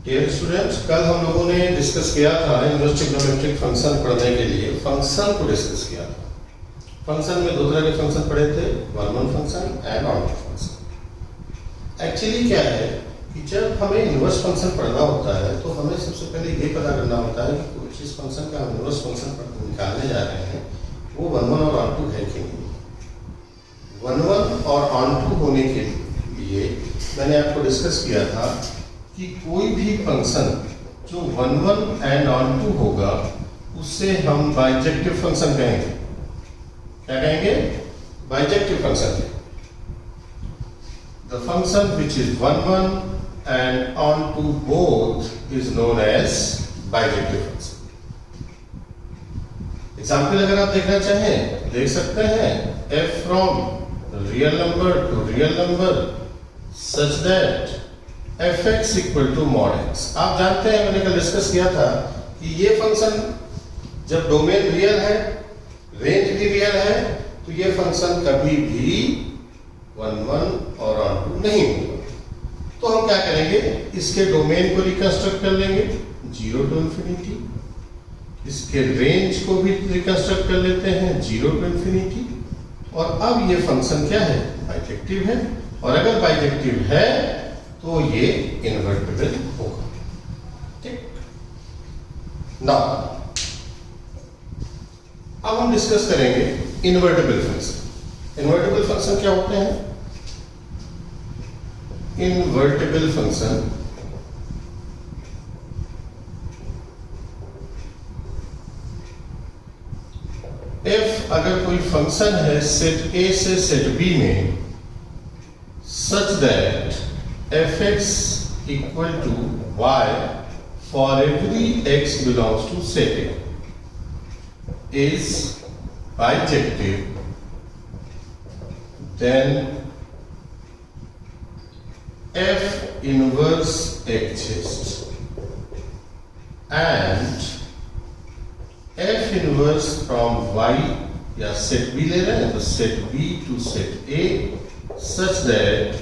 Dear students, कल हम लोगों ने डिस्कस किया था इनवर्स ट्रिग्नोमेट्रिक फंक्शन पढ़ने के लिए फंक्शन को डिस्कस किया था। फंक्शन में दो तरह के फंक्शन पढ़े थे, one function and onto function. Actually क्या है कि जब हमें इनवर्स फंक्शन पढ़ना होता है तो हमें सबसे पहले ये पता करना होता है कि जिस फंक्शन का हम इनवर्स फंक्शन निकालने जा रहे हैं वो वन और ऑनटू है कि नहीं। वन और ऑनटू होने के लिए मैंने आपको डिस्कस किया था कि कोई भी फंक्शन जो वन एंड ऑनटू होगा उससे हम बाइजेक्टिव फंक्शन कहेंगे। क्या कहेंगे? Bijective function. The function which is one and onto both is known as bijective function. Example अगर आप देखना चाहें देख सकते हैं, f from real number to real number such that fx equal to mod x। आप जानते हैं, मैंने कल डिस्कस किया था कि ये फंक्शन जब डोमेन रियल है, रेंज भी रियल है, तो ये फंक्शन कभी भी वन और ऑनटू नहीं होगा। तो हम क्या करेंगे, इसके डोमेन को रिकंस्ट्रक्ट कर लेंगे 0 टू इंफिनिटी, इसके रेंज को भी रिकंस्ट्रक्ट कर लेते हैं 0 टू इंफिनिटी, और अब ये फंक्शन क्या है? बाइजेक्टिव है। और अगर बाइजेक्टिव है तो ये इनवर्टिबल होगा। ठीक। नाउ अब हम डिस्कस करेंगे इनवर्टिबल फंक्शन। इनवर्टिबल फंक्शन क्या होते हैं? इनवर्टिबल फंक्शन F अगर कोई फंक्शन है सेट A से सेट B में such that fx equal to y for every x belongs to set A is bijective, then f inverse exists and f inverse from y या set B ले रहे हैं तो set B to set A such that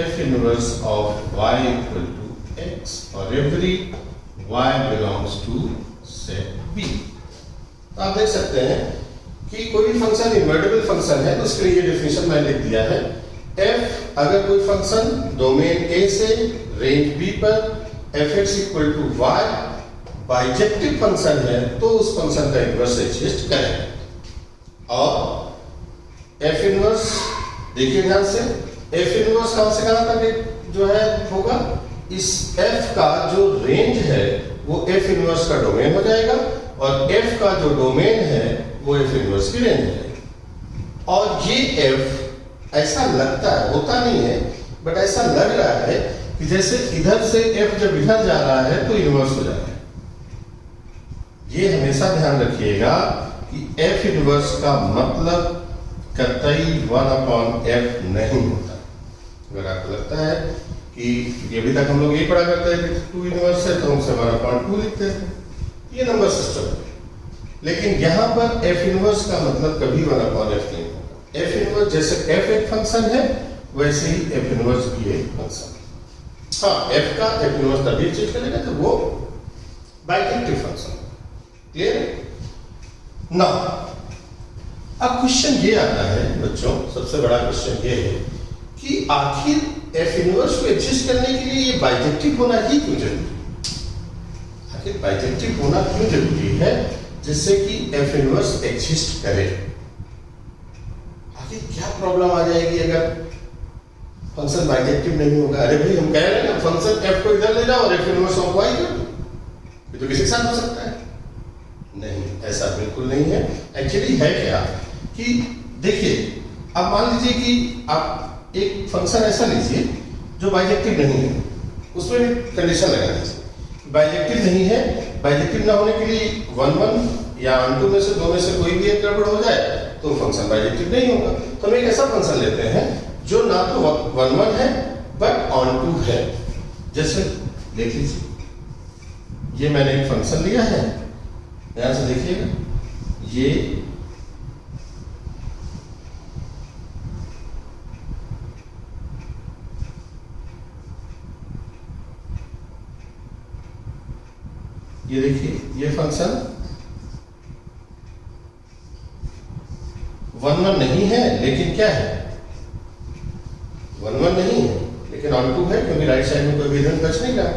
f inverse of y equal to x or every y belongs to set B। तो आप देख सकते हैं कि कोई भी फंक्शन इनवर्टिबल फंक्शन है तो उसके लिए डेफिनेशन मैंने लिख दिया है। f अगर कोई फंक्शन डोमेन A से रेंज B पर fx equal to y bijective function है तो उस फंक्शन का इनवर्स एग्जिस्ट करेगा। और f इनवर्स देखिए ध्यान से, f इनवर्स कहां से कहां तक जो है होगा, इस f का जो रेंज है वो f इनवर्स का डोमेन हो जाएगा और f का जो डोमेन है वो f इनवर्स की रेंज हो जाएगी। और ये f ऐसा लगता है, होता नहीं है बट ऐसा लग रहा है कि जैसे इधर से f जब इधर जा रहा है तो इनवर्स हो जाता है। ये हमेशा ध्यान रखिएगा कि f इनवर्स का मतलब कतई 1/f नहीं होता। अगर आपको लगता है कि अभी तक हम लोग यही पढ़ा करते थे कि 2 इनवर्स है तो हम 1/2 लिखते थे, ये नंबर सिस्टम है। लेकिन यहाँ पर f इनवर्स का मतलब कभी 1/f नहीं होगा। f इनवर्स जैसे f एक फंक्शन है वैसे ही f इनवर्स भी एक फंक्शन है। हाँ, f का f इनवर्स तभी चेक करेगा जब वो बाइजेक्टिव फंक्शन। क्लियर? ना अब क्वेश्चन ये आता है बच्चों, सबसे बड़ा क्वेश्चन ये है कि आखिर f इनवर्स को एग्जिस्ट करने के लिए ये बाइजेक्टिव होना ही क्यों जरूरी है? आखिर बाइजेक्टिव होना क्यों जरूरी है जिससे कि f इनवर्स एग्जिस्ट करे? आखिर क्या प्रॉब्लम आ जाएगी अगर फंक्शन बाइजेक्टिव नहीं होगा? अरे भाई हम कह रहे हैं ना फंक्शन f को इधर ले जाओ और f इनवर्स ऑफ y कर दो, ये तो किसी के साथ हो सकता है। नहीं, ऐसा बिल्कुल नहीं है। एक्चुअली है क्या कि देखिए, अब मान लीजिए कि आप एक फंक्शन ऐसा लीजिए जो बाइजेक्टिव नहीं है, उसमें कंडीशन लगा दीजिए बाइजेक्टिव नहीं है। बाइजेक्टिव ना होने के लिए 1 या ऑनटू में से दो में से कोई भी एक गड़बड़ हो जाए तो फंक्शन बाइजेक्टिव नहीं होगा। तो हम एक ऐसा फंक्शन लेते हैं जो ना तो 1 है बट ऑनटू है। जैसे देख लीजिए, ये मैंने एक फंक्शन लिया है, ध्यान से देखिएगा, ये ये देखिए, ये फंक्शन 1 1 नहीं है, लेकिन क्या है, 1 1 नहीं है लेकिन ऑन टू है, क्योंकि राइट साइड में कोई एलिमेंट बच नहीं रहा।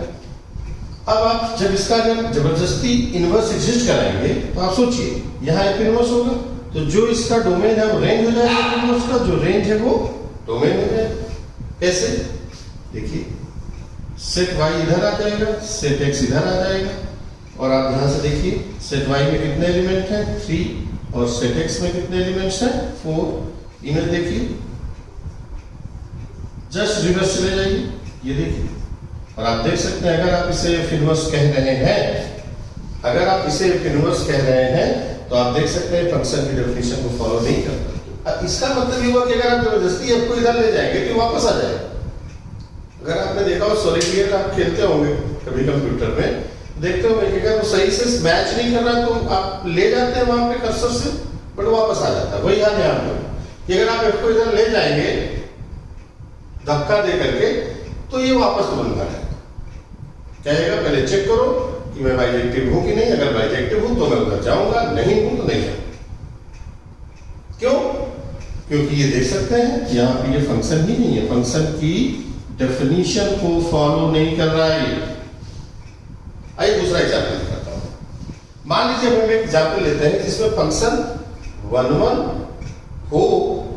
अब आप जब इसका अगर जबरदस्ती इनवर्स एग्जिस्ट कराएंगे तो आप सोचिए, यहाँ एफ इनवर्स होगा तो जो इसका डोमेन है वो रेंज हो जाएगा एफ इनवर्स का, जो रेंज है वो डोमेन हो जाएगा। कैसे? देखिए, सेट वाई इधर आ जाएगा, सेट एक्स इधर आ जाएगा, और आप यहां से देखिए सेट वाई में कितने एलिमेंट हैं 3, और सेट एक्स में कितने एलिमेंट्स हैं 4। इन्हें देखिए, जस्ट रिवर्स चले जाइए, ये देखिए, और आप देख सकते हैं अगर आप इसे एफ इनवर्स कह रहे हैं, अगर आप इसे एफ इनवर्स कह रहे हैं तो आप देख सकते हैं फंक्शन की डेफिनेशन को फॉलो नहीं करता। इसका मतलब ये हुआ कि अगर आप जबरदस्ती एफ को इधर ले जाएंगे तो वापस आ जाएगा। अगर आपने देखा हो सॉलिटेयर आप खेलते होंगे कभी कंप्यूटर में, देखते होंगे कि अगर वो सही से मैच नहीं कर रहा तो आप ले जाते हैं वहां पे कर्सर से, बट वापस आ जाता है। वही हाल है यहाँ पे कि अगर आप एफ को इधर ले जाएंगे धक्का दे करके तो ये वापस तुरंत आ जाएगा। कहेगा पहले चेक करो कि मैं बाइजेक्टिव हूं कि नहीं, अगर बाइजेक्टिव हूं तो मैं उधर जाऊंगा, नहीं हूं तो नहीं जाऊंगा। क्यों? क्योंकि ये देख सकते हैं यहाँ पे ये फंक्शन ही नहीं है, फंक्शन की डेफिनेशन को फॉलो नहीं कर रहा है। आइए दूसरा एग्जाम्पल दिखाता हूं। मान लीजिए हम एक एग्जाम्पल लेते हैं जिसमें फंक्शन 1 1 हो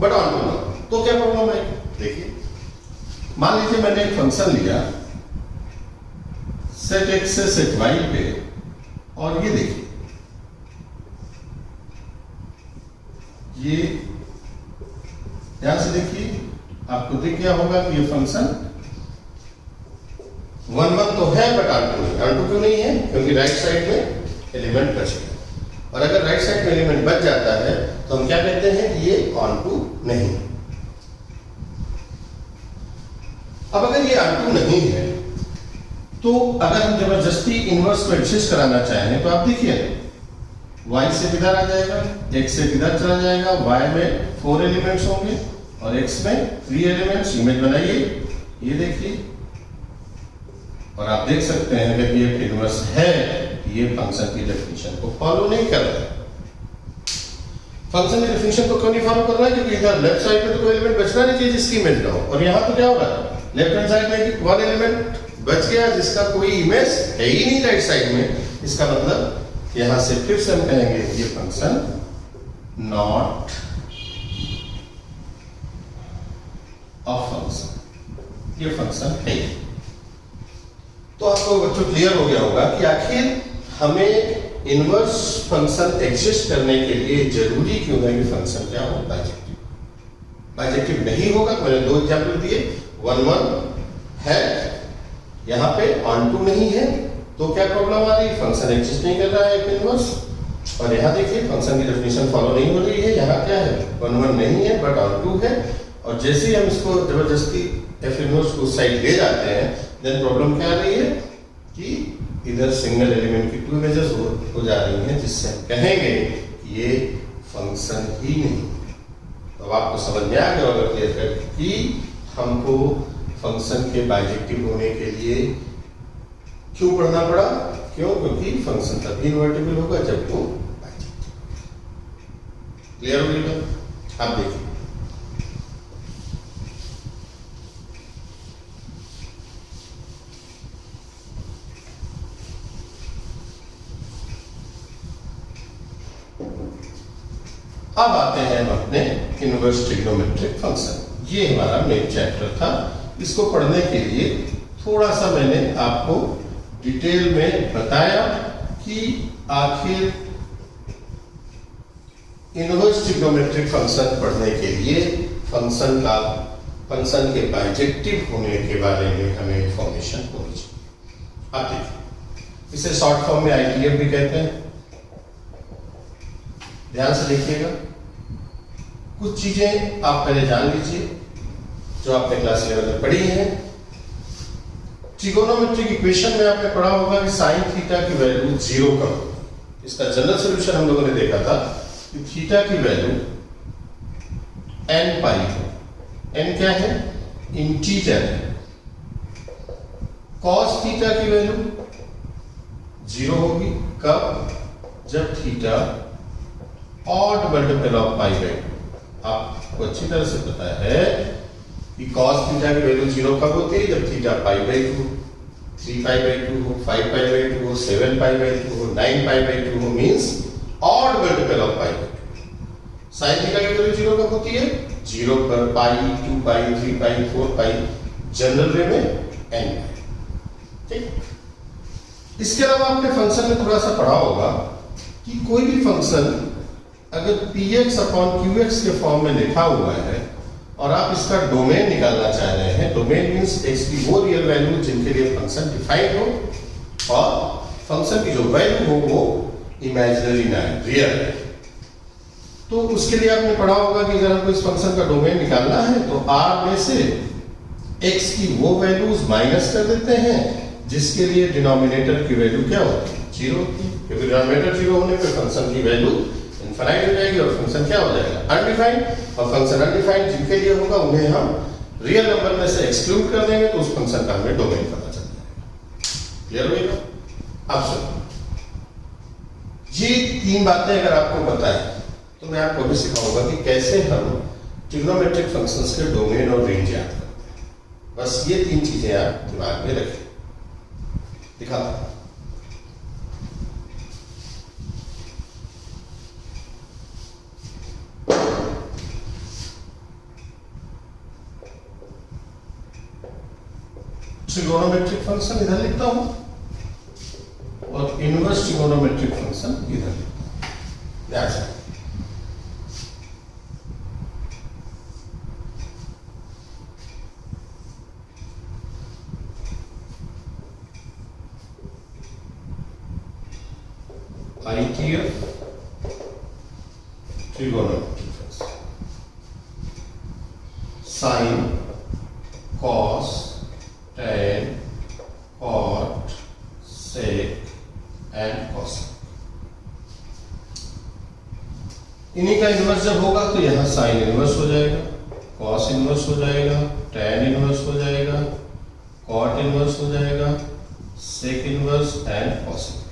बट ऑन टू ना, तो क्या प्रॉब्लम है? देखिए, मान लीजिए मैंने एक फंक्शन लिया सेट एक्स से सेट वाई पे, और ये देखिए, ये यहां से देखिए आपको दिख गया होगा कि ये फंक्शन 1 1 तो है बट ऑन टू नहीं। ऑन टू क्यों नहीं है? क्योंकि राइट साइड में एलिमेंट बच गया, और अगर राइट साइड में एलिमेंट बच जाता है तो हम क्या कहते हैं कि ये ऑन टू नहीं। अब अगर ये ऑन टू नहीं है तो अगर हम जबरदस्ती इनवर्स को एडजस्ट कराना चाहें तो आप देखिए, y से इधर आ जाएगा, x से इधर चला जाएगा, y में 4 एलिमेंट्स होंगे और x में 3 एलिमेंट्स। इमेज बनाइए, ये देखिए, और आप देख सकते हैं अगर ये इनवर्स है, ये फंक्शन की डेफिनेशन को फॉलो नहीं कर रहा है। फंक्शन की डेफिनेशन को क्यों नहीं फॉलो कर रहा है? क्योंकि इधर लेफ्ट साइड में तो कोई एलिमेंट बचना नहीं चाहिए जिसकी इमेज ना हो, और यहाँ तो क्या हो रहा है, लेफ्ट हैंड साइड में 1 एलिमेंट बच गया जिसका कोई इमेज है ही नहीं राइट साइड में। इसका मतलब यहां से फिर से हम कहेंगे ये फंक्शन नॉट अ फंक्शन, ये फंक्शन है। तो आपको बच्चों क्लियर हो गया होगा कि आखिर हमें इनवर्स फंक्शन एग्जिस्ट करने के लिए जरूरी क्यों है कि फंक्शन क्या हो, बाइजेक्टिव। बाइजेक्टिव नहीं होगा, मैंने 2 एग्जाम्पल दिए, 1 1 है, यहाँ पे ऑन टू नहीं है, तो क्या प्रॉब्लम आ रही है? फंक्शन एग्जिस्ट नहीं कर रहा है एफ इनवर्स, और यहाँ देखिए फंक्शन की डेफिनेशन फॉलो नहीं हो रही है। यहाँ क्या है, 1 1 नहीं है बट ऑन टू है, और जैसे ही हम इसको जबरदस्ती एफ इनवर्स को साइड ले जाते हैं देन प्रॉब्लम क्या आ रही है कि इधर सिंगल एलिमेंट की 2 इमेजेस हो जा रही हैं, जिससे हम कहेंगे कि ये फंक्शन ही नहीं। तो आपको समझ में आ गया होगा क्लियर कट कि हमको फंक्शन के बाइजेक्टिव होने के लिए क्यों पढ़ना पड़ा? क्यों? क्योंकि फंक्शन तभी इन्वर्टिबल होगा जब वो बाइजेक्टिव। क्लियर हो गया? आप देखिए, अब आते हैं हम अपने इनवर्स ट्रिग्नोमेट्रिक फंक्शन। ये हमारा मेन चैप्टर था। इसको पढ़ने के लिए थोड़ा सा मैंने आपको डिटेल में बताया कि आखिर इनवर्स ट्रिग्नोमेट्रिक फंक्शन पढ़ने के लिए फंक्शन के बाइजेक्टिव होने के बारे में हमें इंफॉर्मेशन होनी चाहिए। आप देखिए, इसे शॉर्ट फॉर्म में आईटीएफ भी कहते हैं। ध्यान से देखिएगा, कुछ चीजें आप पहले जान लीजिए जो आपने क्लास 11 में पढ़ी है। ट्रिगोनोमेट्रिक इक्वेशन में आपने पढ़ा होगा कि साइन थीटा की वैल्यू 0 कम। इसका जनरल सॉल्यूशन हम लोगों ने देखा था कि थीटा की वैल्यू n पाई है। n क्या है? इंटीजर है। कॉस थीटा की वैल्यू जीरो होगी। कब? जब theta odd multiple of pi by two. आपको अच्छी तरह से पता है कि कॉस थीटा की वैल्यू जीरो कब होती है? जब theta pi by two, 3 pi by two हो, 5 पाई बाई टू हो, 7 पाई बाई टू हो, 9 पाई बाई टू हो, means odd multiple of pi by two. Sine theta की वैल्यू जीरो कब होती है? जीरो पर पाई, 2 पाई, 3 पाई, 4 पाई, जनरल वे में n पाई। ठीक। इसके अलावा आपने फंक्शन में थोड़ा सा पढ़ा होगा कि कोई भी फंक्शन अगर px अपॉन qx के फॉर्म में लिखा हुआ है और आप इसका डोमेन निकालना चाह रहे हैं, डोमेन मींस x की वो रियल वैल्यू जिनके लिए फंक्शन डिफाइंड हो और फंक्शन की जो वैल्यू हो वो इमेजिनरी ना है, रियल है। तो उसके लिए आपने पढ़ा होगा कि अगर हमको इस फंक्शन का डोमेन निकालना है तो r में से x की वो वैल्यूज माइनस कर देते हैं जिसके लिए डिनोमिनेटर की वैल्यू क्या होती है? जीरो होती है। क्योंकि डिनोमिनेटर जीरो होने पे फंक्शन की वैल्यू इनफाइनाइट हो जाएगी और फंक्शन क्या हो जाएगा? अनडिफाइंड। और फंक्शन अनडिफाइंड जिनके लिए होगा उन्हें हम रियल नंबर में से एक्सक्लूड कर देंगे तो उस फंक्शन का हमें डोमेन पता चल जाएगा। क्लियर होगा? अब सुनो, ये तीन बातें अगर आपको पता है तो मैं आपको भी सिखाऊंगा कि कैसे हम ट्रिग्नोमेट्रिक फंक्शंस के डोमेन और रेंज याद करते हैं। बस ये तीन चीजें आप दिमाग में रखें। दिखाता हूं। ट्रिगोनोमेट्रिक फंक्शन इधर लिखता हूं और इनवर्स ट्रिगोनोमेट्रिक फंक्शन इधर लिखता हूं। ध्यान से ITF trigonometric function, sin, cos, tan, cot, sec and cosec। इन्हीं का इन्वर्स जब होगा तो यहाँ साइन इन्वर्स हो जाएगा, कॉस इन्वर्स हो जाएगा, tan इन्वर्स हो जाएगा, कॉट इन्वर्स हो जाएगा, sec inverse and cosec.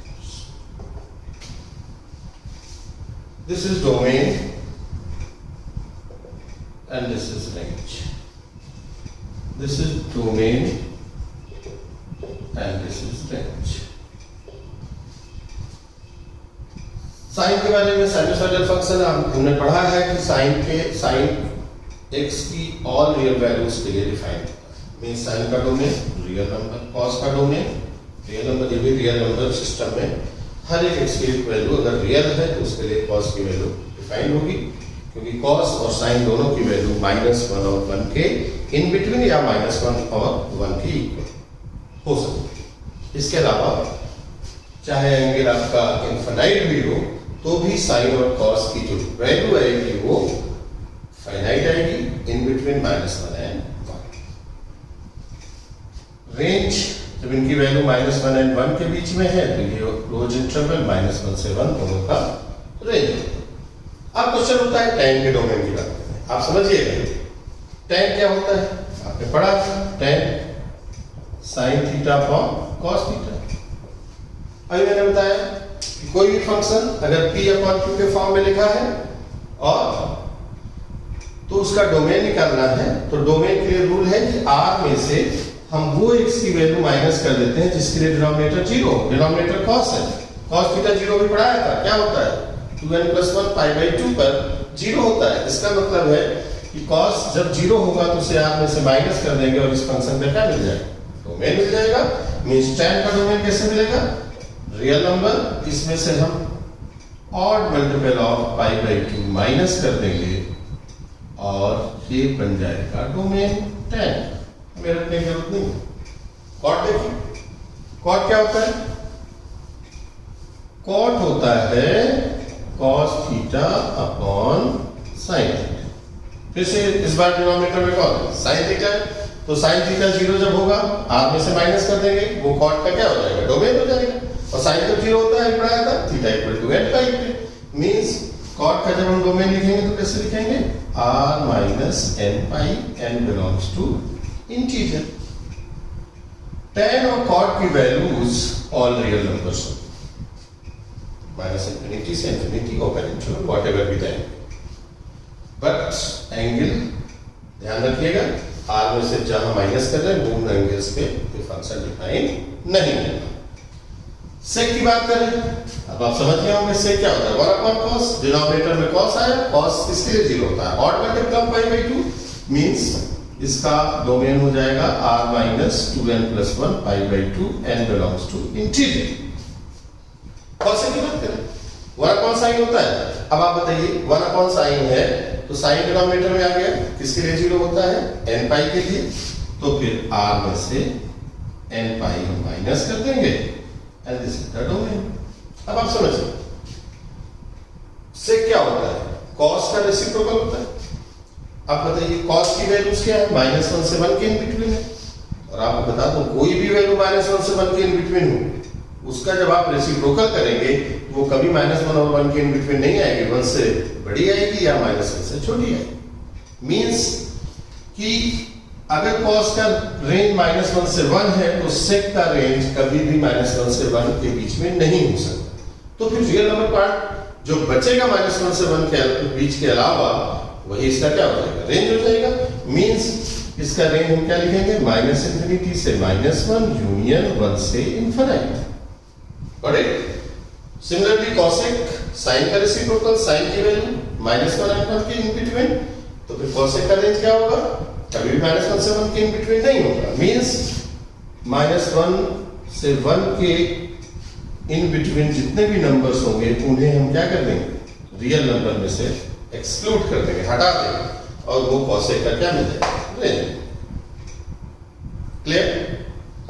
This is domain and this is range. This is domain and this is range. Sine के बारे में साइनसॉइडल फंक्शन हमने पढ़ा है कि साइन x की ऑल रियल वैल्यूज के लिए डिफाइन होता है। मीन साइन का डोमेन रियल नंबर, कॉस का डोमेन रियल नंबर। ये भी रियल नंबर सिस्टम में हर एक x की वैल्यू अगर रियल है तो उसके लिए cos की वैल्यू डिफाइन होगी, क्योंकि cos और sin दोनों की वैल्यू -1 और 1 के इन बिटवीन या -1 और 1 के इक्वल हो सकती है। इसके अलावा चाहे एंगल आपका इनफाइनाइट भी हो तो भी sin और cos की जो वैल्यू आएगी वो फाइनाइट आएगी इन बिटवीन -1 एंड 1। रेंज जब इनकी वैल्यू -1 एंड 1 के बीच में है तो ये क्लोज इंटरवल -1 से 1 दोनों का रेंज होता है। अब क्वेश्चन होता है tan के डोमेन की बात करते हैं। आप समझिएगा tan क्या होता है? आपने पढ़ा tan sin theta upon cos theta. अभी मैंने बताया कि कोई भी फंक्शन अगर p अपॉन q के फॉर्म में लिखा है और तो उसका डोमेन निकालना है तो डोमेन के लिए रूल है कि r में से हम वो x की वैल्यू माइनस कर देते हैं जिसके लिए डिनोमिनेटर जीरो, डिनोमिनेटर cos है। cos थीटा जीरो भी पढ़ाया था, क्या होता है? 2n + 1 पाई बाई 2 पर जीरो होता है। इसका मतलब है कि cos जब जीरो होगा तो उसे आप में से माइनस कर देंगे और इस फंक्शन का क्या मिल जाएगा? डोमेन मिल जाएगा। मींस tan का डोमेन कैसे मिलेगा? रियल नंबर, इसमें से हम odd multiple of pi by 2 minus कर देंगे और ये बन जाएगा डोमेन tan। मेरे रखने की जरूरत नहीं। कॉट देखिए, कॉट क्या होता है? कॉट होता है cos theta upon sin theta. फिर से इस बार डिनोमिनेटर में कौन है? sin theta. तो sin थीटा जीरो जब होगा आप में से माइनस कर देंगे, वो कॉट का क्या हो जाएगा? डोमेन हो जाएगा। और sin जब जीरो होता है पढ़ाया था theta equal to n pi पे। मींस कॉट का जब हम डोमेन लिखेंगे तो कैसे लिखेंगे? r minus n pi, n belongs to integer. tan और cot की वैल्यूज ऑल रियल नंबर्स होती है। माइनस इंफिनिटी से infinity open interval whatever the but बट एंगल ध्यान रखिएगा आर में से जहां माइनस कर रहे हैं उन एंगल्स पे फंक्शन डिफाइन नहीं होगा। सेक की बात करें, अब आप समझ गए होंगे सेक क्या होता है, 1 अपॉन cos, डिनोमिनेटर में cos आया, cos किसके लिए 0 होता है, odd multiply pi by 2 means इसका डोमेन हो जाएगा r minus 2n plus 1 pi by 2 n belongs to interior. cos की बात करें 1 अपॉन साइन होता है, अब आप बताइए 1 अपॉन साइन है तो साइन डिनोमिनेटर में आ गया, किसके लिए 0 होता है, n पाई के लिए, तो फिर r में से n पाई हम माइनस कर देंगे and this is the domain. अब आप समझिए सेक क्या होता है, cos का रेसिप्रोकल होता है। आप बताइए cos की वैल्यूज क्या है, -1 से 1 के इन बिटवीन है, और आपको बता दूं कोई भी वैल्यू -1 से 1 के इन बिटवीन हो उसका जब आप रेसिप्रोकल करेंगे वो कभी -1 और 1 के इन बिटवीन नहीं आएगी, 1 से बड़ी आएगी या -1 से छोटी आएगी। मींस कि अगर cos का रेंज -1 से 1 है तो sec का रेंज कभी भी -1 से 1 के बीच में नहीं हो सकता। तो फिर रियल नंबर पार्ट जो बचेगा -1 से 1 के बीच के अलावा वही इसका क्या हो जाएगा, रेंज हो जाएगा। मींस इसका रेंज हम क्या लिखेंगे, -इंफिनिटी से -1 यूनियन 1 से infinity. Correct. Similarly cosec sin का रेसिप्रोकल, sin की वैल्यू -1 और 1 के इन बिटवीन, तो फिर cosec का रेंज क्या होगा, कभी भी -1 से 1 के इन बिटवीन नहीं होगा। मींस -1 से 1 के इन बिटवीन जितने भी नंबर्स होंगे उन्हें हम क्या कर देंगे, रियल नंबर में से एक्सक्लूड कर देंगे, हटा देंगे, और वो cosec का क्या मिल जाएगा, रेंज। क्लियर।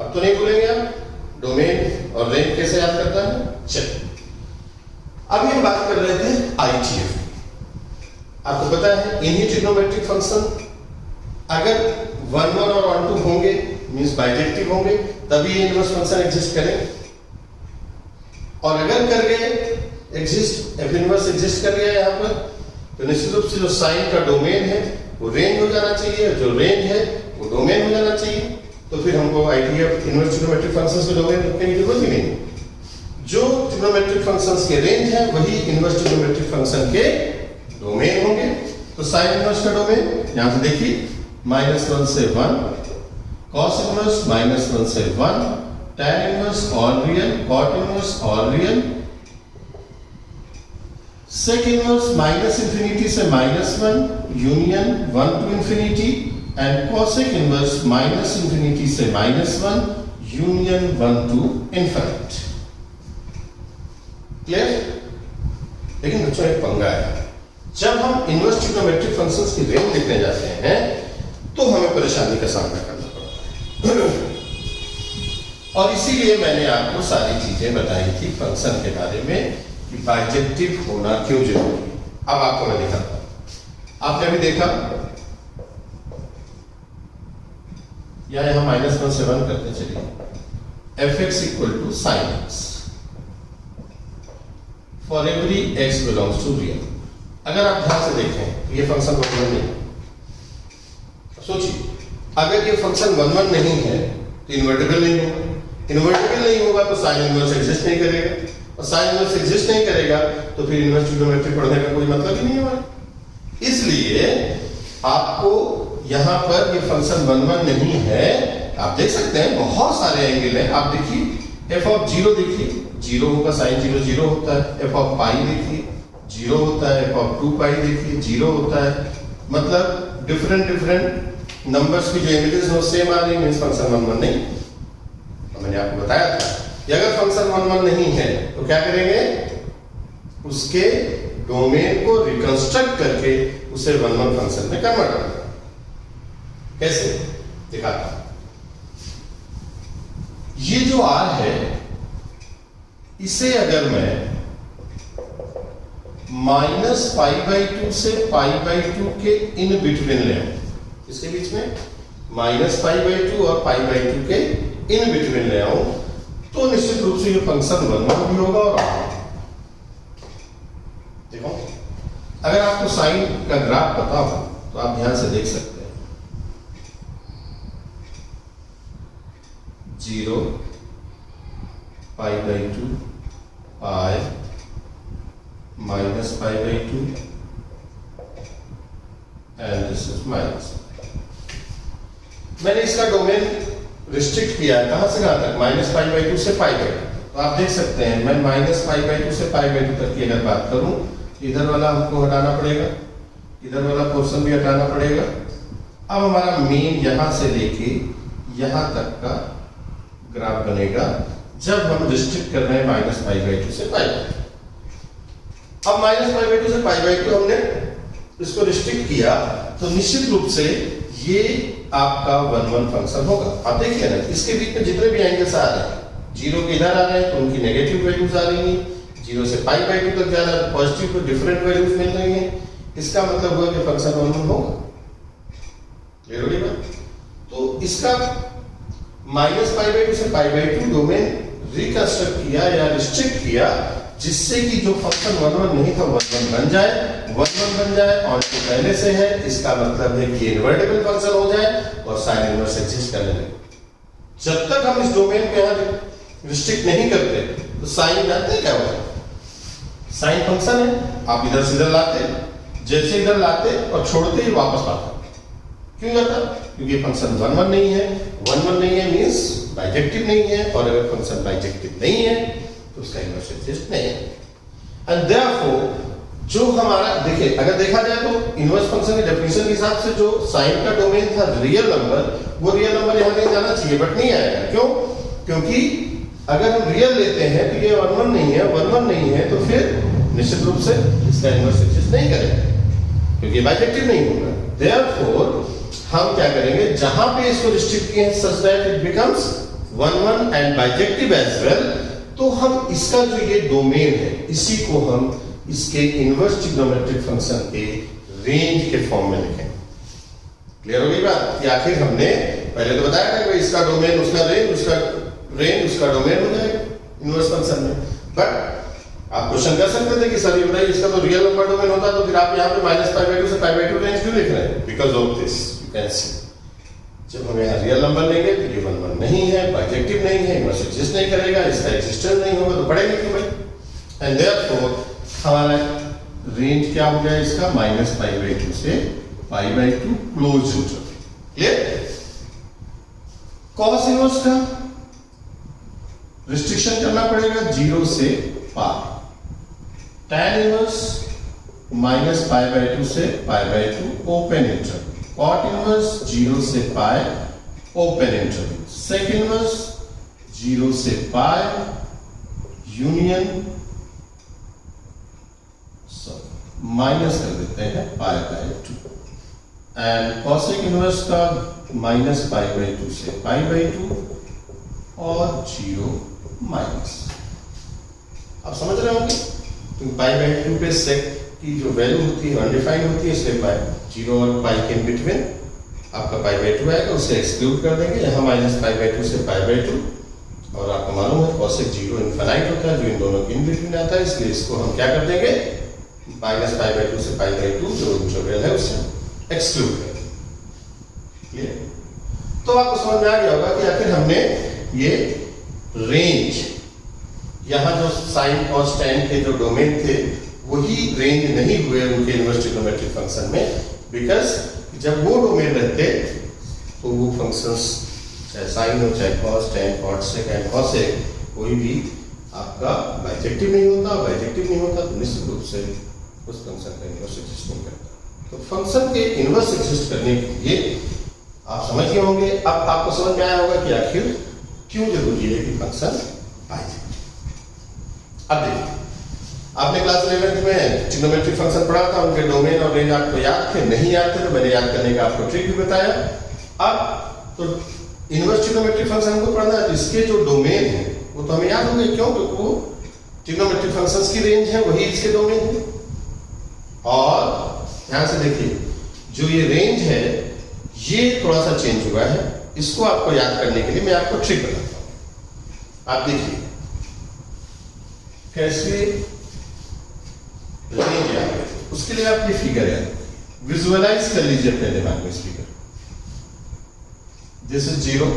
अब तो नहीं भूलेंगे आप डोमेन और रेंज कैसे याद करता है। चलिए अभी हम बात कर रहे थे ITF। आपको पता है इन्हीं ट्रिग्नोमेट्रिक फंक्शन अगर 1 1 और 1 2 होंगे मींस बाइजेक्टिव होंगे तभी ये इनवर्स फंक्शन एग्जिस्ट करेंगे, और अगर कर गए एग्जिस्ट, एफ इनवर्स एग्जिस्ट कर गया यहाँ पर, तो निश्चित रूप से जो साइन का डोमेन है वो रेंज हो जाना चाहिए, जो रेंज है वो डोमेन हो जाना चाहिए। तो फिर हमको ITF इनवर्स ट्रिग्नोमेट्रिक फंक्शंस के डोमेन रखने की जरूरत ही नहीं। जो ट्रिग्नोमेट्रिक फंक्शंस के रेंज है वही इनवर्स ट्रिग्नोमेट्रिक फंक्शन के डोमेन होंगे। तो साइन इनवर्स का डोमेन यहां से देखिए -1 से 1, cos इनवर्स -1 से 1, tan inverse all real, cot inverse all real, sec inverse -infinity से -1 union 1 to infinity, and cosec inverse -infinity से -1 यूनियन 1 टू इंफिनिटी। क्लियर। लेकिन बच्चों एक पंगा है, जब हम इनवर्स ट्रिग्नोमेट्रिक फंक्शंस की रेंज लिखने जाते हैं तो हमें परेशानी का सामना करना पड़ता है, और इसीलिए मैंने आपको सारी चीजें बताई थी फंक्शन के बारे में कि बाइजेक्टिव होना क्यों जरूरी है। अब आपको मैं दिखाता हूं। आपने अभी देखा यहां -1 से 1 करते चलिए, fx equal to sin x for every x belongs to real. अगर आप ध्यान से देखें ये फंक्शन 1 1 नहीं, सोचिए अगर ये फंक्शन 1 1 नहीं है तो इन्वर्टिबल नहीं होगा, इन्वर्टिबल नहीं होगा तो साइन इनवर्स एग्जिस्ट नहीं करेगा, और साइन इनवर्स एग्जिस्ट नहीं करेगा तो फिर इनवर्स ट्रिग्नोमेट्री पढ़ने का कोई मतलब ही नहीं होगा। इसलिए आपको यहां पर ये फंक्शन 1 1 नहीं है, आप देख सकते हैं बहुत सारे एंगल हैं। आप देखिए f ऑफ 0 देखिए 0 होगा, साइन 0 0 होता है, f ऑफ पाई देखिए 0 होता है, f ऑफ 2 पाई देखिए 0 होता है, मतलब डिफरेंट नंबर्स की जो इमेजेस हो सेम आ रही है, मींस फंक्शन 1 1 नहीं। तो मैंने आपको बताया था कि अगर फंक्शन 1 1 नहीं है तो क्या करेंगे, उसके डोमेन को रिकंस्ट्रक्ट करके उसे 1 1 फंक्शन में कन्वर्ट करना। कैसे दिखाता हूं। ये जो R है इसे अगर मैं -π/2 से π/2 के इन बिटवीन ले आऊं, इसके बीच में -π/2 और π/2 के इन बिटवीन ले आऊं, तो निश्चित रूप से ये फंक्शन 1 1 भी होगा। और देखो अगर आपको साइन का ग्राफ पता हो तो आप ध्यान से देख सकते हैं 0 π/2 π minus pi by 2 and this is minus. मैंने इसका डोमेन रिस्ट्रिक्ट किया है कहां से कहां तक, माइनस पाई बाई 2 से पाई बाई 2। तो आप देख सकते हैं मैं माइनस पाई बाई 2 से पाई बाई 2 तक की अगर बात करूं, इधर वाला हमको हटाना पड़ेगा, इधर वाला पोर्शन भी हटाना पड़ेगा। अब हमारा मेन यहां से लेके यहां तक का ग्राफ बनेगा जब हम रिस्ट्रिक्ट कर रहे हैं माइनस पाई बाई 2 से पाई बाई 2। अब माइनस पाई बाई 2 से पाई बाई 2 हमने इसको रिस्ट्रिक्ट किया तो निश्चित रूप से ये आपका 1 1 फंक्शन होगा। आप देखिए ना, इसके बीच में जितने भी एंगल्स आ रहे हैं, जीरो के इधर आ रहे हैं तो उनकी नेगेटिव वैल्यूज आ रही हैं, जीरो से पाई बाई 2 तक जा रहा है पॉजिटिव को डिफरेंट वैल्यूज मिल रही हैं। इसका मतलब हुआ कि फंक्शन 1 1 होगा। क्लियर हो गई बात? तो इसका माइनस पाई बाई 2 से पाई बाई 2 डोमेन रिकंस्ट्रक्ट किया या रिस्ट्रिक्ट किया जिससे कि जो फंक्शन 1 1 नहीं था 1 1 बन जाए, 1 1 बन जाए और जो पहले से है इसका मतलब है कि इन्वर्टेबल फंक्शन हो जाए और साइन इनवर्स एग्जिस्ट करने लगे। जब तक हम इस डोमेन को यहां रिस्ट्रिक्ट नहीं करते तो साइन जानते हैं क्या होगा, साइन फंक्शन है, आप इधर से इधर लाते, जैसे इधर लाते और छोड़ते ही वापस आता। क्यों जाता? क्योंकि फंक्शन 1 1 नहीं है, 1 1 नहीं है मींस बाइजेक्टिव नहीं है, और अगर फंक्शन बाइजेक्टिव नहीं है तो उसका इनवर्स एग्जिस्ट नहीं है। एंड देयरफॉर जो हमारा देखिए, अगर देखा जाए तो इनवर्स फंक्शन के डेफिनेशन के हिसाब से जो साइन का डोमेन था रियल नंबर, वो रियल नंबर यहां नहीं जाना चाहिए, बट नहीं आएगा। क्यों? क्योंकि अगर हम रियल लेते हैं तो ये 1 1 नहीं है, 1 1 नहीं है, तो फिर निश्चित रूप से इसका इनवर्स एग्जिस्ट नहीं करेगा क्योंकि बाइजेक्टिव नहीं होगा। देयरफॉर हम क्या करेंगे, जहां पे इसको रिस्ट्रिक्ट किए हैं such that it becomes 1 1 and bijective as well, तो हम इसका जो ये डोमेन है इसी को हम इसके इनवर्स ट्रिग्नोमेट्रिक फंक्शन के रेंज के फॉर्म में लिखें। क्लियर हो गई बात? कि आखिर हमने पहले तो बताया था कि इसका डोमेन उसका रेंज, उसका रेंज उसका डोमेन हो जाएगा इनवर्स फंक्शन में। बट आप क्वेश्चन कर सकते थे कि सर ये बताइए इसका तो रियल नंबर डोमेन होता तो फिर आप यहाँ पे माइनस पाई बाई 2 से पाई बाई 2 रेंज क्यों लिख रहे हैं? Because of this you can see, जब हम यहाँ रियल नंबर लेंगे तो ये 1 1 नहीं है, बाइजेक्टिव नहीं है, इनवर्स एग्जिस्ट नहीं करेगा, इसका एग्जिस्टेंस नहीं होगा तो पढ़ेंगे क्यों भाई? एंड देयरफॉर हमारा रेंज क्या हो गया इसका, माइनस पाई बाई 2 से pi by 2 close interval. Clear? Cos inverse का रिस्ट्रिक्शन करना पड़ेगा 0 से पाई, tan inverse minus pi by 2 से pi by 2 open interval, cot inverse 0 से पाई ओपन इंटरवल, sec इनवर्स 0 से पाई यूनियन माइनस कर देते हैं pi by 2, and cosec inverse का माइनस पाई बाई 2 से पाई बाई 2 और 0 माइनस। आप समझ रहे होंगे तो पाई बाई 2 पे sec की जो वैल्यू होती है अनडिफाइंड होती है, इसलिए पाई 0 और पाई के बिटवीन आपका पाई बाई 2 आएगा, उसे एक्सक्लूड कर देंगे। यहाँ माइनस पाई बाई 2 से पाई बाई 2, और आपको मालूम है cosec 0 इनफाइनाइट होता है जो इन दोनों के इन बिटवीन आता है, इसलिए इसको हम क्या कर देंगे, माइनस पाई बाई 2 से पाई बाई 2 जो इंटरवल है उसे एक्सक्लूड कर देंगे। क्लियर? तो आपको समझ में आ गया होगा कि आखिर हमने ये रेंज, यहां जो साइन और tan के जो डोमेन थे वही रेंज नहीं हुए उनके इनवर्स ट्रिग्नोमेट्रिक फंक्शन में, बिकॉज जब वो डोमेन रहते तो वो फंक्शंस चाहे साइन हो, चाहे cos, tan, cot, sec and cosec, कोई भी आपका बाइजेक्टिव नहीं होता, बाइजेक्टिव नहीं होता तो निश्चित रूप से उस फंक्शन का इनवर्स एग्जिस्ट नहीं करता। तो फंक्शन के इनवर्स एग्जिस्ट करने के लिए आप समझ गए होंगे, अब आपको समझ में आया होगा कि आखिर क्यों जरूरी है कि फंक्शन बाइजेक्टिव। अब देखिए, आपने क्लास 11th में ट्रिग्नोमेट्रिक फंक्शन पढ़ा था, उनके डोमेन और रेंज आपको याद थे, नहीं याद थे तो मैंने याद करने का आपको ट्रिक भी बताया। अब तो इनवर्स ट्रिग्नोमेट्रिक फंक्शन हमको पढ़ना है, तो इसके जो डोमेन है वो तो हमें याद होंगे। क्यों? क्योंकि वो ट्रिग्नोमेट्रिक फंक्शंस की रेंज है, वही इसके डोमेन है। और ध्यान से देखिए, जो ये रेंज है ये थोड़ा सा चेंज हुआ है, इसको आपको याद करने के लिए मैं आपको ट्रिक बताता हूं। आप देखिए कैसे रेंज याद है, उसके लिए आप ये फिगर याद विजुअलाइज कर लीजिए अपने दिमाग में। इस figure, this is 0,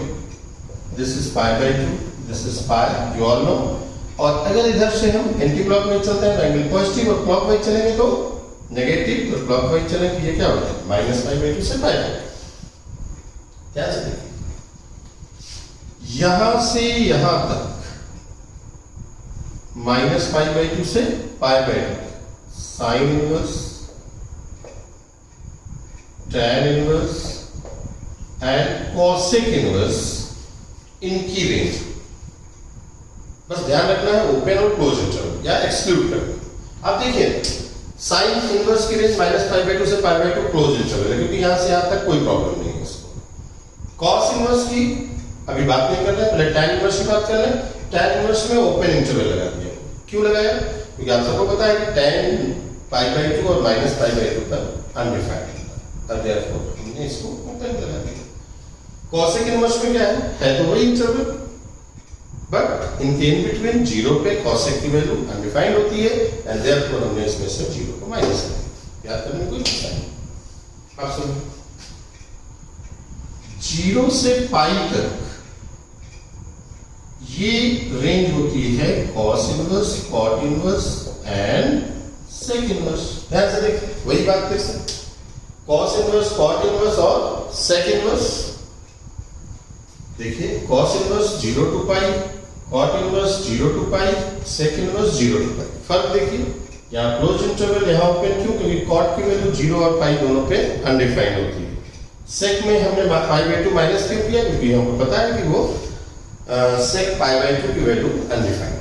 this is pi by 2, this is pi, you all know और अगर इधर से हम एंटी क्लॉकवाइज चलते हैं तो एंगल पॉजिटिव, और क्लॉकवाइज चलेंगे तो नेगेटिव, तो क्लॉकवाइज चलेंगे ये क्या हो जाएगा -π/2 से π/2। ध्यान से देखिए, यहां से यहां तक -π/2 से π/2 sine inverse, tan inverse and cosec inverse इनकी रेंज। बस ध्यान रखना है ओपन और क्लोज इंटरवल या एक्सक्लूड करना। अब देखिए साइन इनवर्स की रेंज -π/2 से π/2 क्लोज इंटरवल है, क्योंकि यहां से यहां तक कोई प्रॉब्लम नहीं है इसको। कॉस इनवर्स की अभी बात नहीं कर रहे हैं, पहले tan इनवर्स की बात कर रहे हैं। tan इनवर्स में ओपन इंटरवल लगा दिया। क्यों लगाया? क्योंकि आप सबको पता है कि tan π/2 और -π/2 तक अनडिफाइंड होता है, therefore हमने इसको ओपन लगा दिया। कॉसेक इनवर्स में क्या है तो वही इंटरवल, बट इनके इन बिटवीन 0 पे कॉसेक की वैल्यू अनडिफाइंड होती है एंड देयरफॉर हमने इसमें से 0 को माइनस कर दिया। याद करने में कोई मसला नहीं। आप सुनिए, 0 से पाई तक ये रेंज होती है cos inverse, cot inverse and sec inverse. ध्यान से देखिए, वही बात फिर से, कॉस इनवर्स, कॉट इनवर्स और सेक इनवर्स। देखिए cos inverse 0 to pi, cot inverse 0 to pi, sec inverse 0 to pi. फर्क देखिए, यहाँ क्लोज इंटरवल, यहाँ ओपन। क्यों? क्योंकि कॉट की वैल्यू 0 और पाई दोनों पे अनडिफाइंड होती है। सेक में हमने π/2 माइनस क्यों किया? क्योंकि हमको पता है कि वो सेक π/2 की वैल्यू अनडिफाइंड।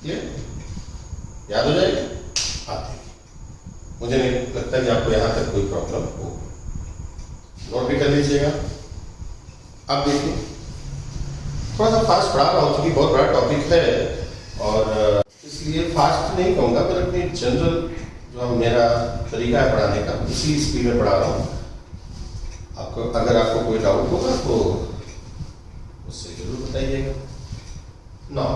क्लियर? याद हो जाएगी? आते मुझे नहीं लगता कि आपको यहाँ तक कोई प्रॉब्लम हो। नोट भी कर लीजिएगा। अब देखिए, थोड़ा सा फास्ट पढ़ा रहा हूँ क्योंकि बहुत बड़ा टॉपिक है और इसलिए फास्ट नहीं कहूँगा, पर अपनी जनरल जो मेरा तरीका है पढ़ाने का इसी स्पीड में पढ़ा रहा हूँ। आपको अगर आपको कोई डाउट होगा तो उससे जरूर बताइएगा। नाउ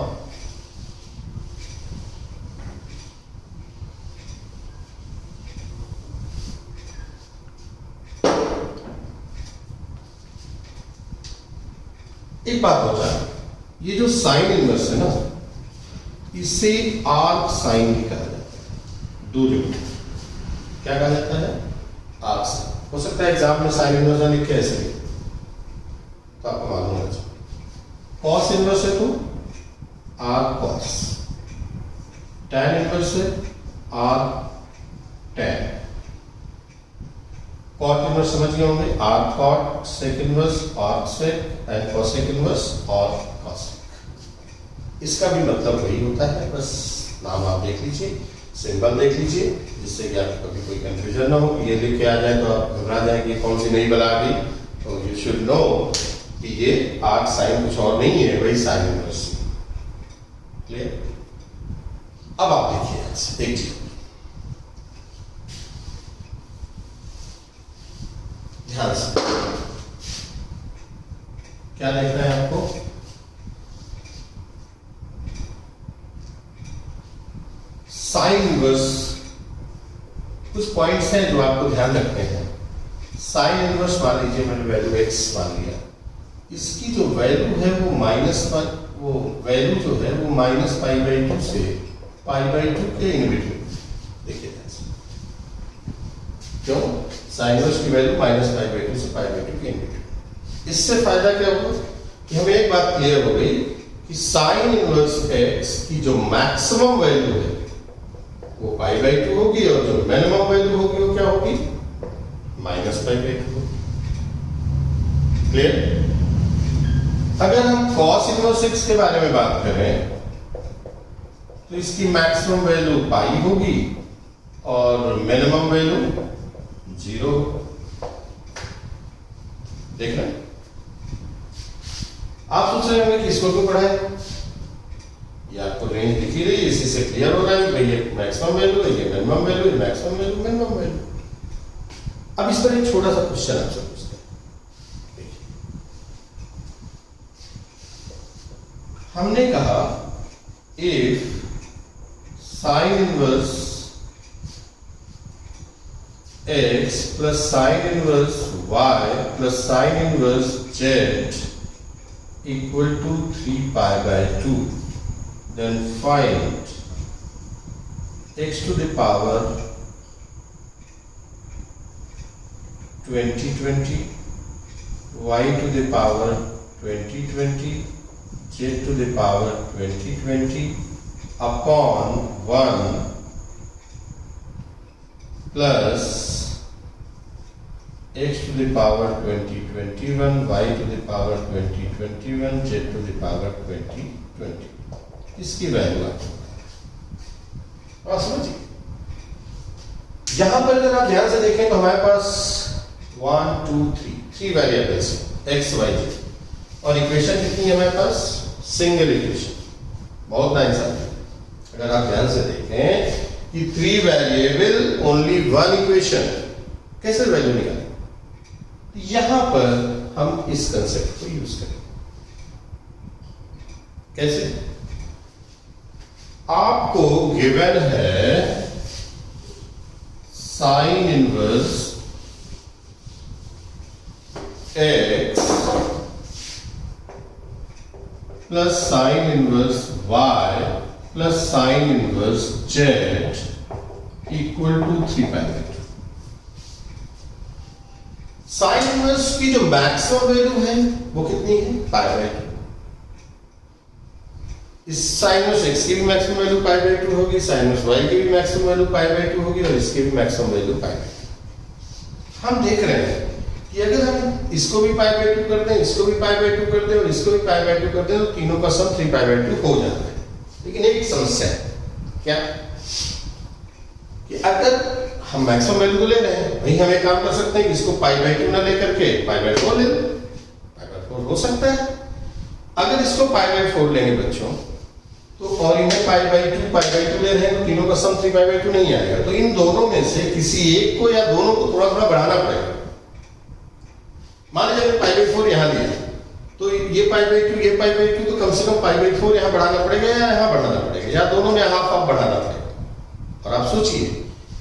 एक बात होता है, ये जो साइन इनवर्स है ना, इसे आर्क साइन भी कहा जाता है। दो जो क्या कहा जाता है? Arc sine. हो सकता है एग्जाम में साइन इनवर्स ना लिखे ऐसे भी, तो आपको मालूम होना चाहिए। कॉस इनवर्स है तो आर्क कॉस, टैन इनवर्स है आर्क टैन, कॉट इनवर्स समझ गए होंगे, arc cot, sec inverse arc sec and cosec inverse और कॉसेक। इसका भी मतलब वही होता है, बस नाम आप देख लीजिए, सिंबल देख लीजिए, जिससे कि आपको कभी कोई कंफ्यूजन ना हो। ये लिख के आ जाए तो आप घबरा जाए कि कौन सी नई बला आ गई। तो यू शुड नो कि ये आर्क साइन कुछ और नहीं है, वही साइन इनवर्स। क्लियर? अब आप देखिए यहां से एक चीज ध्यान से, क्या देखना है आपको? साइन इनवर्स, कुछ पॉइंट्स हैं जो आपको ध्यान रखने हैं। साइन इनवर्स मान लीजिए मैंने वैल्यू x मान लिया, इसकी जो वैल्यू है वो वो वैल्यू जो है वो -π/2 से π/2 के इन बिटवीन। देखिए क्यों? साइन इनवर्स की वैल्यू -π/2 से π/2 के इन बिटवीन। इससे फायदा क्या होगा कि हमें एक बात क्लियर हो गई कि साइन इनवर्स x की जो मैक्सिमम वैल्यू है वो π/2 होगी और जो मिनिमम वैल्यू होगी वो क्या होगी? -π/2 होगी। क्लियर? अगर हम cos इनवर्स x के बारे में बात करें तो इसकी मैक्सिमम वैल्यू पाई होगी और मिनिमम वैल्यू 0। देख रहे हैं? आप सोच रहे होंगे कि इसको क्यों पढ़ा है? ये आपको रेंज दिख ही रही है, इसी से क्लियर हो रहा है कि ये मैक्सिमम वैल्यू है, ये मिनिमम वैल्यू है, मैक्सिमम वैल्यू, मिनिमम वैल्यू। अब इस पर एक छोटा सा क्वेश्चन आपसे पूछते हैं। देखिए, हमने कहा if sign inverse x plus sin inverse y plus sin inverse z equal to 3π/2 then find x to the power 2020, y to the power 2020, z to the power 2020 upon 1 plus x to the power 2021, y to the power 2021, z to the power 2020. इसकी value आप समझिए। यहां पर अगर आप ध्यान से देखें तो हमारे पास 1 2 3 वेरिएबल्स x y z और इक्वेशन कितनी है हमारे पास? Single equation. बहुत नाइंसाफी अगर आप ध्यान से देखें कि 3 वेरिएबल ओनली 1 इक्वेशन, कैसे वैल्यू निकालें? यहां पर हम इस कंसेप्ट को यूज करेंगे। कैसे? आपको गिवन है sine inverse x plus sine inverse y plus sine inverse z equal to 3π/2। Sine inverse की जो मैक्सिमम वैल्यू है वो कितनी है? π/2। इस साइन इनवर्स x की भी मैक्सिमम वैल्यू π/2 होगी, साइन इनवर्स y की भी मैक्सिमम वैल्यू π/2 होगी और इसकी भी मैक्सिमम वैल्यू π/2। हम देख रहे हैं कि अगर हम इसको भी π/2 कर दें, इसको भी π/2 कर दें और इसको भी π/2 कर दें तो तीनों का सम 3π/2 हो जाता है। लेकिन एक समस्या है, क्या? कि अगर हम मैक्सिमम वैल्यू को ले रहे हैं, वही हम एक काम कर सकते हैं कि इसको π/2 ना लेकर के π/4 ले लें। π/4 हो सकता है। अगर इसको π/4 लेंगे बच्चों तो और इन्हें π/2 ले रहे हैं तो तीनों का सम 3π/2 नहीं आएगा। तो इन दोनों में से किसी एक को या दोनों को थोड़ा थोड़ा बढ़ाना पड़ेगा। मान लीजिए π/4 यहां दिया तो ये π/2 तो कम से कम π/4 यहां बढ़ाना पड़ेगा या यहां बढ़ाना पड़ेगा या दोनों में हाफ हाफ बढ़ाना पड़ेगा। और आप सोचिए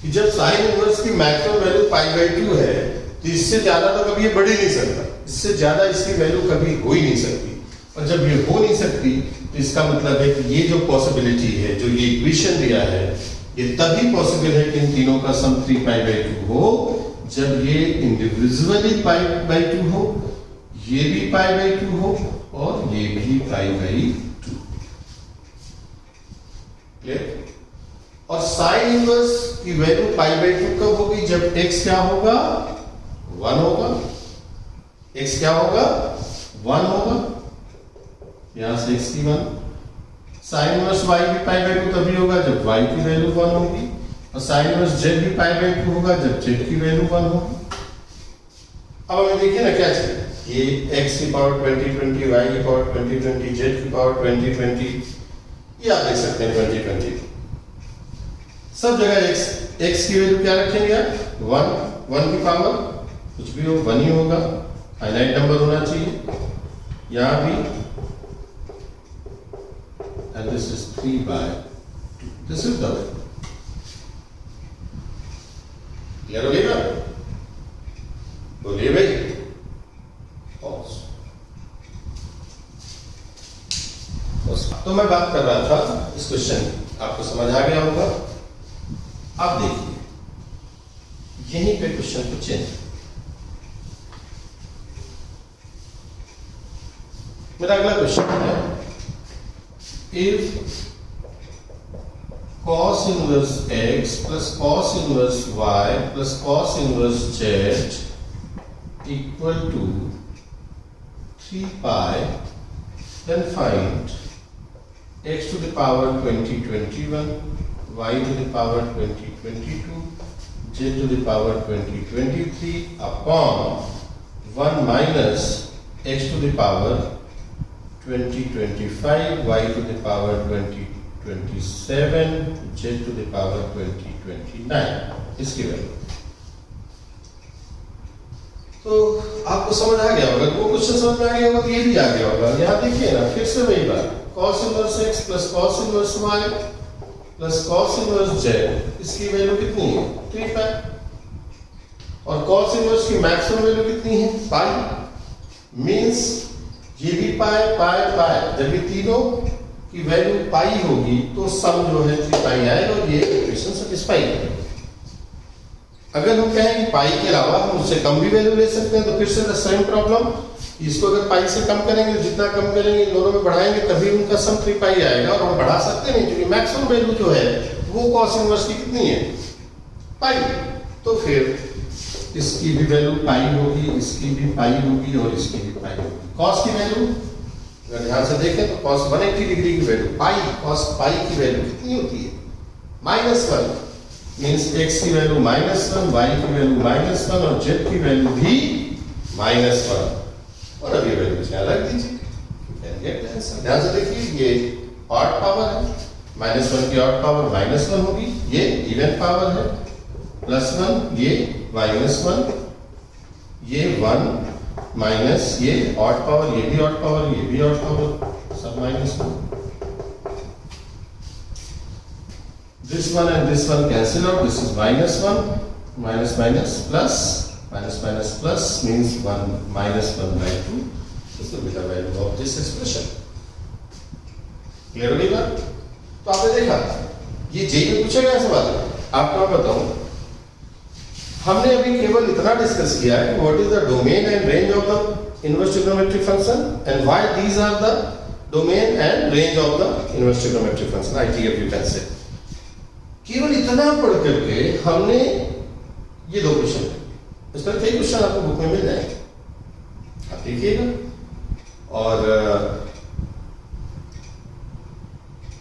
कि जब साइन इनवर्स की मैक्सिमम वैल्यू π/2 है तो इससे ज्यादा तो कभी ये बढ़ ही नहीं सकता, इससे ज्यादा इसकी वैल्यू कभी हो ही नहीं सकती। और जब ये हो नहीं सकती तो इसका मतलब है कि ये जो पॉसिबिलिटी है, जो ये इक्वेशन दिया है, ये तभी पॉसिबल है कि इन तीनों का सम 3π/2 हो जब ये इंडिविजुअली π/2 हो, ये भी π/2 हो और ये भी π/2। क्लियर? और साइन इनवर्स की वैल्यू π/2 कब होगी? जब x क्या होगा? 1 होगा। x क्या होगा? 1 होगा। यहां से x की 1। साइन इनवर्स y भी π/2 तभी होगा जब y की वैल्यू 1 होगी और साइन इनवर्स z भी π/2 होगा जब z की वैल्यू 1 होगी। अब हमें देखिए ना क्या चाहिए? ये x की पावर 2020, y की पावर 2020, z की पावर 2020, ये आप देख सकते हैं 2020। सब जगह x की वैल्यू क्या रखेंगे आप? 1 की पावर कुछ भी हो 1 ही होगा, फाइनाइट नंबर होना चाहिए। यहां भी and this is 3/2. This is the way. Clear हो गया? बोलिए भाई। False. तो मैं बात कर रहा था इस क्वेश्चन, आपको समझ आ गया होगा। आप देखिए यहीं पे क्वेश्चन को चेंज। मेरा अगला क्वेश्चन है, if cos inverse x plus cos inverse y plus cos inverse z equal to 3π, then find x to the power 2021, y to the power 2022, z to the power 2023 upon 1 minus x to the power 2025, y to the power 2027, z to the power 2029 इसकी value. तो आपको समझ आ गया होगा, वो question समझ में आ गया होगा तो ये भी आ गया होगा। यहाँ देखिए ना, फिर से वही बात, cos inverse x plus cos inverse y plus cos inverse z, इसकी वैल्यू कितनी है? 3π। और cos इनवर्स की मैक्सिमम वैल्यू कितनी है? पाई। मींस ये भी पाए पाए पाए, जब ये तीनों कि वैल्यू पाई होगी तो सम जो है 3 पाई आएगा और ये इक्वेशन सेटिस्फाई करेगा। अगर हम कहें कि पाई के अलावा हम उससे कम भी वैल्यू ले सकते हैं तो फिर से सेम प्रॉब्लम, इसको अगर पाई से कम करेंगे, जितना कम करेंगे इन दोनों में बढ़ाएंगे तभी उनका सम 3 पाई आएगा, और हम बढ़ा सकते नहीं क्योंकि मैक्सिमम वैल्यू जो है वो कॉस इनवर्स की कितनी है, पाई। तो फिर इसकी भी वैल्यू पाई होगी, इसकी भी पाई होगी और इसकी भी पाई होगी। कॉस की वैल्यू अगर ध्यान से देखें तो कॉस 180 डिग्री की वैल्यू पाई, कॉस पाई की वैल्यू कितनी होती है, -1, मीन्स x की वैल्यू -1, y की वैल्यू -1 और z की वैल्यू भी -1, और अब ये वैल्यू यहाँ रख दीजिए। ध्यान से देखिए ये ऑड पावर है, -1 की ऑड पावर -1 होगी, ये इवन पावर है, +1 ये -1, ये 1 माइनस ये ऑड पावर, ये भी ऑड पावर, ये भी ऑड पावर, सब -1। This one and this one cancel out. This is -1, minus minus plus, minus plus means 1 -1/2. This will be the value of this expression. Clear होगी बात? तो आपने देखा ये जेई में पूछा गया सवाल है। आपको मैं बताऊं, हमने अभी केवल इतना डिस्कस किया है कि what is the domain and range of the inverse trigonometric function and why these are the domain and range of the inverse trigonometric function, ITF you can say. केवल इतना पढ़ करके हमने ये 2 क्वेश्चन, इस तरह कई क्वेश्चन आपको बुक में मिल जाएंगे, आप देखिएगा। और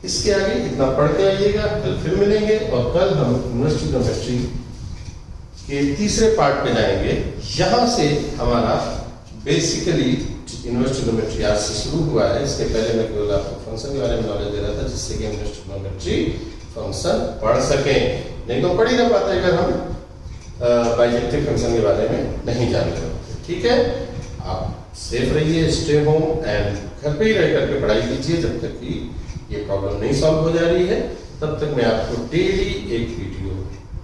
इसके आगे इतना पढ़ के आइएगा, कल फिर मिलेंगे और कल हम इनवर्स ट्रिग्नोमेट्री के तीसरे पार्ट पे जाएंगे। यहां से हमारा बेसिकली इनवर्स ट्रिग्नोमेट्री आज से शुरू हुआ है। इसके पहले मैं केवल आपको फंक्शन के बारे में नॉलेज दे रहा था जिससे कि इनवर्स ट्रिग्नोमेट्री फंक्शन पढ़ सकें, नहीं तो पढ़ ही ना पाते अगर हम बाइजेक्टिव फंक्शन के बारे में नहीं जानते होते। ठीक है, आप सेफ रहिए, स्टे होम एंड घर पे ही रह करके पढ़ाई कीजिए जब तक कि ये प्रॉब्लम नहीं सॉल्व हो जा रही है। तब तक मैं आपको डेली एक वीडियो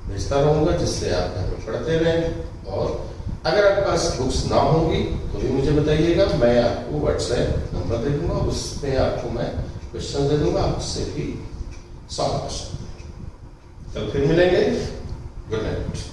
भेजता रहूंगा जिससे आप घर में पढ़ते रहें। और अगर आपके पास बुक्स ना होंगी तो भी मुझे बताइएगा, मैं आपको व्हाट्सएप नंबर दे दूंगा, उसमें आपको मैं क्वेश्चन दे दूंगा, आप उससे भी सॉल्व कर सकते हैं। कल फिर मिलेंगे, गुड नाइट।